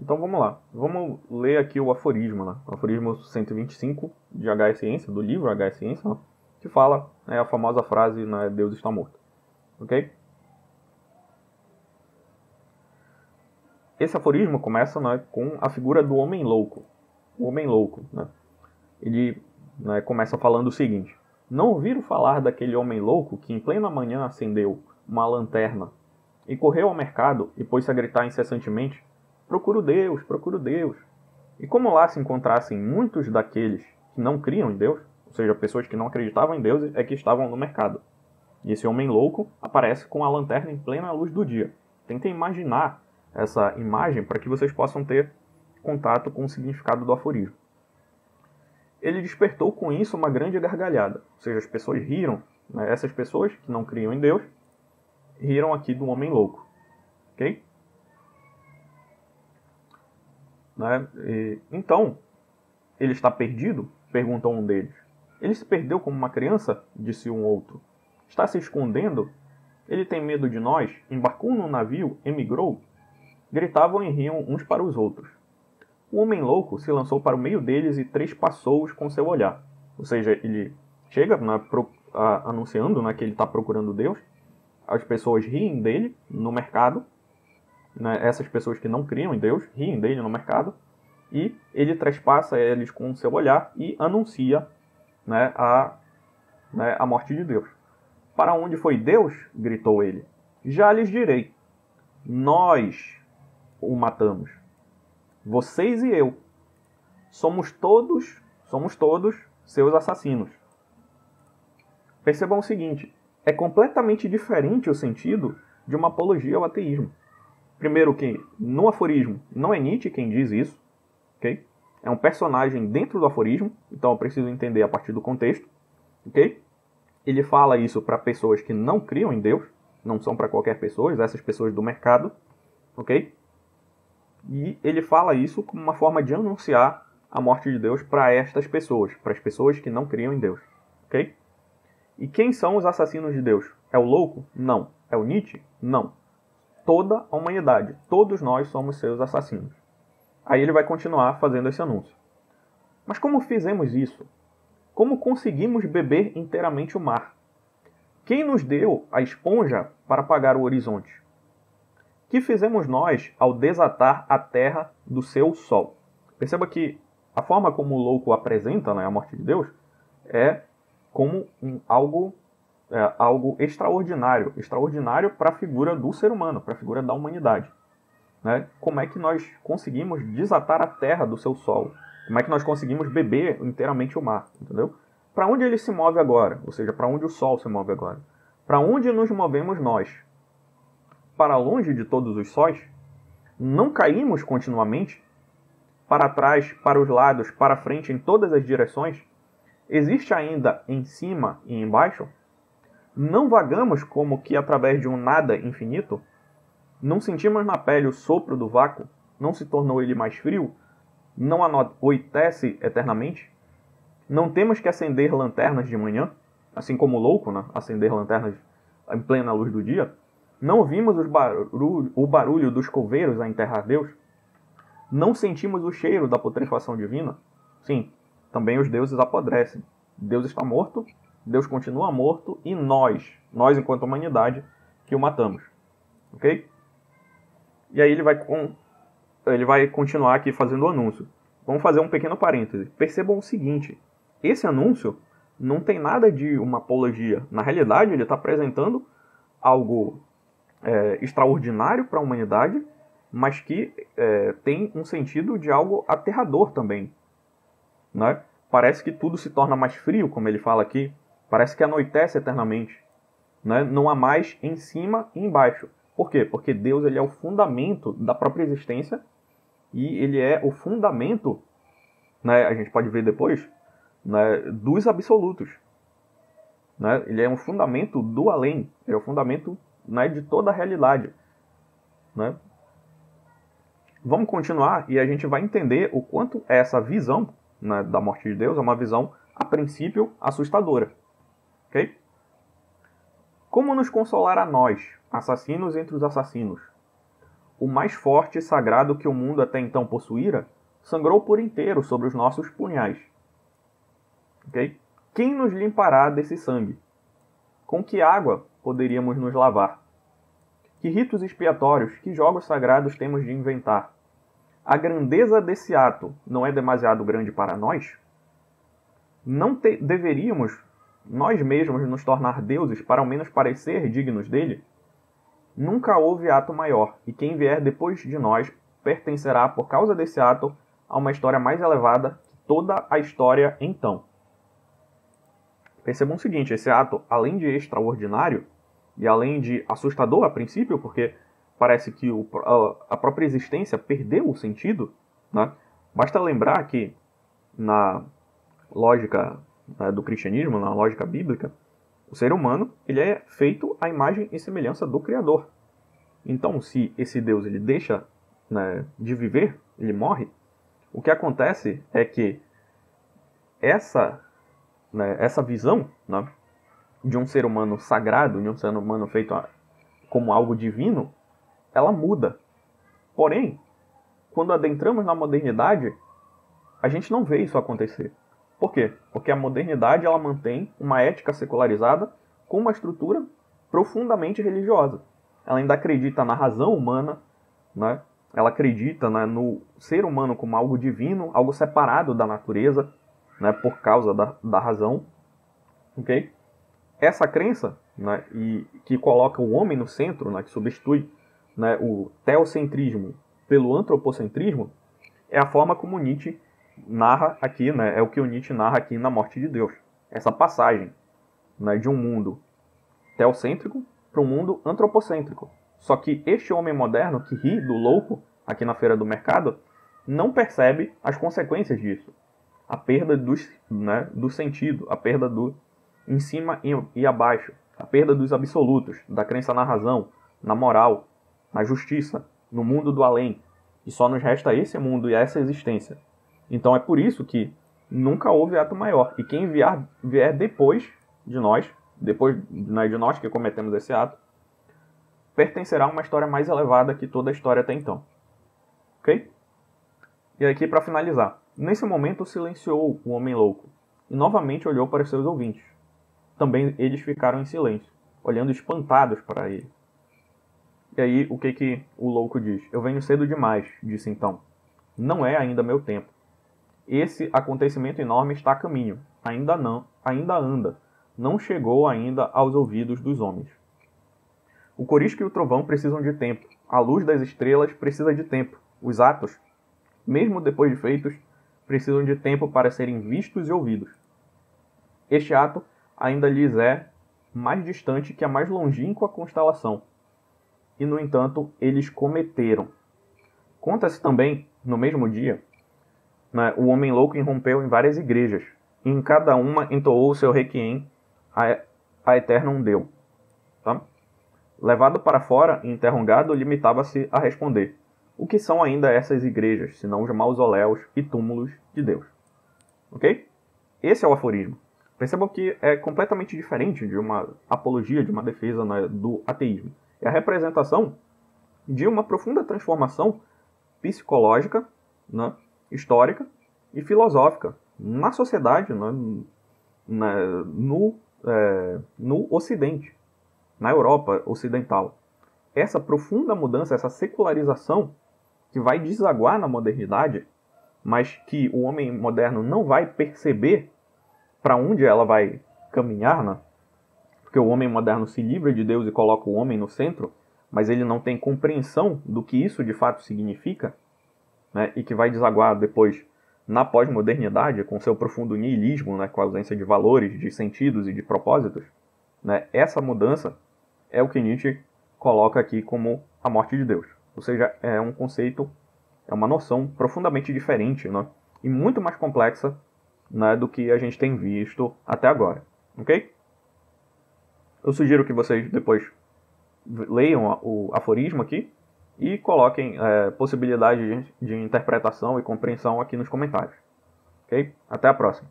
Então vamos lá. Vamos ler aqui o aforismo, né? O aforismo 125 de H.E. Ciência, do livro H.E. Ciência, né? Que fala a famosa frase, né, Deus está morto. Ok? Esse aforismo começa, né, com a figura do homem louco. O homem louco, né? Ele, né, começa falando o seguinte: não ouviram falar daquele homem louco que em plena manhã acendeu uma lanterna e correu ao mercado e pôs-se a gritar incessantemente: procuro Deus, procuro Deus. E como lá se encontrassem muitos daqueles que não criam em Deus, ou seja, pessoas que não acreditavam em Deus, é que estavam no mercado. E esse homem louco aparece com a lanterna em plena luz do dia. Tentem imaginar essa imagem para que vocês possam ter contato com o significado do aforismo. Ele despertou com isso uma grande gargalhada. Ou seja, as pessoas riram, né? Essas pessoas que não criam em Deus, riram aqui do homem louco. Ok? Né? Então, ele está perdido? Perguntou um deles. Ele se perdeu como uma criança? Disse um outro. Está se escondendo? Ele tem medo de nós? Embarcou num navio? Emigrou? Gritavam e riam uns para os outros. O homem louco se lançou para o meio deles e trespassou-os com seu olhar. Ou seja, ele chega, né, anunciando, né, que ele está procurando Deus. As pessoas riem dele no mercado. Né, essas pessoas que não criam em Deus riem dele no mercado. E ele trespassa eles com seu olhar e anuncia, né, a morte de Deus. Para onde foi Deus? Gritou ele. Já lhes direi. Nós o matamos. Vocês e eu. Somos todos seus assassinos. Percebam o seguinte. É completamente diferente o sentido de uma apologia ao ateísmo. Primeiro que no aforismo não é Nietzsche quem diz isso. Okay? É um personagem dentro do aforismo. Então eu preciso entender a partir do contexto. Okay? Ele fala isso para pessoas que não criam em Deus. Não são para qualquer pessoa. Essas pessoas do mercado. Ok? E ele fala isso como uma forma de anunciar a morte de Deus para estas pessoas. Para as pessoas que não criam em Deus. Ok? E quem são os assassinos de Deus? É o louco? Não. É o Nietzsche? Não. Toda a humanidade. Todos nós somos seus assassinos. Aí ele vai continuar fazendo esse anúncio. Mas como fizemos isso? Como conseguimos beber inteiramente o mar? Quem nos deu a esponja para apagar o horizonte? Que fizemos nós ao desatar a terra do seu sol? Perceba que a forma como o louco apresenta, né, a morte de Deus é como algo extraordinário. Extraordinário para a figura do ser humano, para a figura da humanidade. Né? Como é que nós conseguimos desatar a terra do seu solo? Como é que nós conseguimos beber inteiramente o mar? Entendeu? Para onde ele se move agora? Ou seja, para onde o sol se move agora? Para onde nos movemos nós? Para longe de todos os sóis? Não caímos continuamente? Para trás, para os lados, para frente, em todas as direções? Existe ainda em cima e embaixo? Não vagamos como que através de um nada infinito? Não sentimos na pele o sopro do vácuo? Não se tornou ele mais frio? Não anoitece eternamente? Não temos que acender lanternas de manhã? Assim como o louco, né? Acender lanternas em plena luz do dia? Não ouvimos o barulho dos coveiros a enterrar Deus? Não sentimos o cheiro da putrefação divina? Sim, também os deuses apodrecem. Deus está morto, Deus continua morto e nós enquanto humanidade, que o matamos. Ok? E aí ele vai continuar aqui fazendo o anúncio. Vamos fazer um pequeno parêntese. Percebam o seguinte. Esse anúncio não tem nada de uma apologia. Na realidade, ele está apresentando algo extraordinário para a humanidade, mas que tem um sentido de algo aterrador também. Né? Parece que tudo se torna mais frio, como ele fala aqui. Parece que anoitece eternamente. Né? Não há mais em cima e embaixo. Por quê? Porque Deus ele é o fundamento da própria existência e ele é o fundamento, né, a gente pode ver depois, né, dos absolutos. Né? Ele é um fundamento do além, ele é o fundamento, né, de toda a realidade. Né? Vamos continuar e a gente vai entender o quanto essa visão, né, da morte de Deus é uma visão, a princípio, assustadora. Ok? Como nos consolar a nós, assassinos entre os assassinos? o mais forte e sagrado que o mundo até então possuíra, sangrou por inteiro sobre os nossos punhais. Okay? Quem nos limpará desse sangue? Com que água poderíamos nos lavar? Que ritos expiatórios, que jogos sagrados temos de inventar? A grandeza desse ato não é demasiado grande para nós? Não deveríamos nós mesmos nos tornar deuses para ao menos parecer dignos dele? Nunca houve ato maior, e quem vier depois de nós pertencerá, por causa desse ato, a uma história mais elevada que toda a história então. Percebam o seguinte, esse ato, além de extraordinário, e além de assustador a princípio, porque parece que a própria existência perdeu o sentido, né? Basta lembrar que na lógica do cristianismo, na lógica bíblica, o ser humano ele é feito à imagem e semelhança do Criador. Então, se esse Deus ele deixa, né, de viver, ele morre, o que acontece é que essa visão, né, de um ser humano sagrado, de um ser humano feito como algo divino, ela muda. Porém, quando adentramos na modernidade, a gente não vê isso acontecer. Por quê? Porque a modernidade ela mantém uma ética secularizada com uma estrutura profundamente religiosa. Ela ainda acredita na razão humana, né? Ela acredita, né, no ser humano como algo divino, algo separado da natureza, né, por causa da razão. Okay? Essa crença, né, que coloca o homem no centro, né, que substitui, né, o teocentrismo pelo antropocentrismo, é a forma como Nietzsche narra aqui, né, é o que o Nietzsche narra aqui na Morte de Deus. Essa passagem, né, de um mundo teocêntrico para um mundo antropocêntrico. Só que este homem moderno que ri do louco aqui na feira do mercado não percebe as consequências disso. A perda do sentido, a perda do em cima e abaixo, a perda dos absolutos, da crença na razão, na moral, na justiça, no mundo do além. E só nos resta esse mundo e essa existência. Então é por isso que nunca houve ato maior. E quem vier depois de nós que cometemos esse ato, pertencerá a uma história mais elevada que toda a história até então. Ok? E aqui para finalizar. Nesse momento silenciou o homem louco e novamente olhou para os seus ouvintes. Também eles ficaram em silêncio, olhando espantados para ele. E aí, o que o louco diz? Eu venho cedo demais, disse então. Não é ainda meu tempo. Esse acontecimento enorme está a caminho. Ainda anda. Não chegou ainda aos ouvidos dos homens. O corisco e o trovão precisam de tempo. A luz das estrelas precisa de tempo. Os atos, mesmo depois de feitos, precisam de tempo para serem vistos e ouvidos. Este ato ainda lhes é mais distante que a mais longínqua constelação. E, no entanto, eles cometeram. Conta-se também, no mesmo dia, né, o homem louco irrompeu em várias igrejas, e em cada uma entoou o seu requiem a Eternum Deu. Tá? Levado para fora e interrogado, limitava-se a responder: o que são ainda essas igrejas, senão os mausoléus e túmulos de Deus? Ok? Esse é o aforismo. Percebam que é completamente diferente de uma apologia, de uma defesa, né, do ateísmo. É a representação de uma profunda transformação psicológica, né, histórica e filosófica na sociedade, né, no Ocidente, na Europa ocidental. Essa profunda mudança, essa secularização que vai desaguar na modernidade, mas que o homem moderno não vai perceber para onde ela vai caminhar, né? Porque o homem moderno se livra de Deus e coloca o homem no centro, mas ele não tem compreensão do que isso de fato significa, né? E que vai desaguar depois na pós-modernidade, com seu profundo niilismo, né? Com a ausência de valores, de sentidos e de propósitos, né? Essa mudança é o que Nietzsche coloca aqui como a morte de Deus. Ou seja, é um conceito, é uma noção profundamente diferente, né? E muito mais complexa, né, do que a gente tem visto até agora. Ok? Eu sugiro que vocês depois leiam o aforismo aqui e coloquem possibilidade de interpretação e compreensão aqui nos comentários. Ok? Até a próxima.